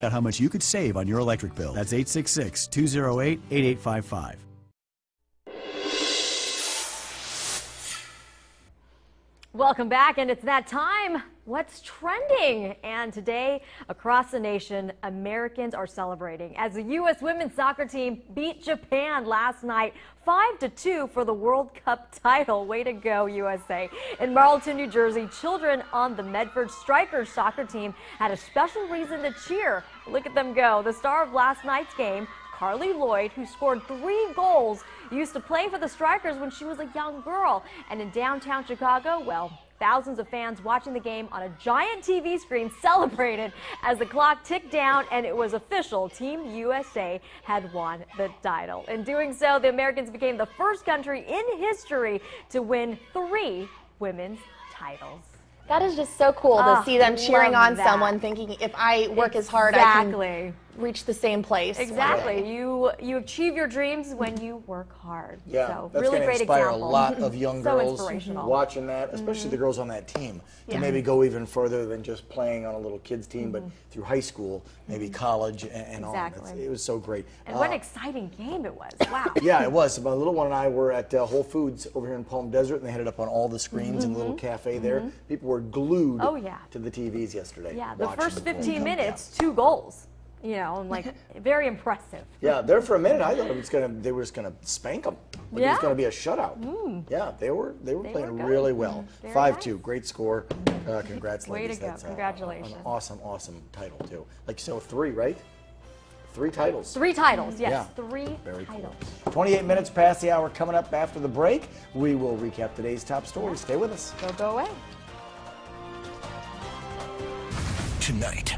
out how much you could save on your electric bill. That's 866-208-8855. Welcome back, and it's that time. What's trending? And today, across the nation, Americans are celebrating as the U.S. women's soccer team beat Japan last night 5-2 for the World Cup title. Way to go, USA. In Marlton, New Jersey, children on the Medford Strikers soccer team had a special reason to cheer. Look at them go. The star of last night's game, Carly Lloyd, who scored 3 goals, used to play for the Strikers when she was a young girl. And in downtown Chicago, well, thousands of fans watching the game on a giant TV screen celebrated as the clock ticked down and it was official. Team USA had won the title. In doing so, the Americans became the first country in history to win 3 women's titles. That is just so cool to see them cheering on someone, thinking if I work as hard, I can reach the same place. Exactly. You achieve your dreams when you work hard. Yeah, so that's really going to great inspire example. a lot of young girls watching that, especially the girls on that team, to maybe go even further than just playing on a little kids team, but through high school, maybe college, and on. It was so great. And what an exciting game it was. Wow. Yeah, it was. My little one and I were at Whole Foods over here in Palm Desert, and they had it up on all the screens in the little cafe there. People were glued to the TVs yesterday. Yeah, the first 15 minutes, 2 goals. You know, like very impressive. Yeah, there for a minute I thought they were just gonna spank them. Like it was gonna be a shutout. Yeah, they were playing really well. 5-2, great score. Congrats, ladies. Way to go! Congratulations. An awesome title too. Like 3, right? 3 titles. 3 titles. Yes, yeah. 3 Very titles. Cool. 28 minutes past the hour. Coming up after the break, we will recap today's top stories. Stay with us. Don't go away. Tonight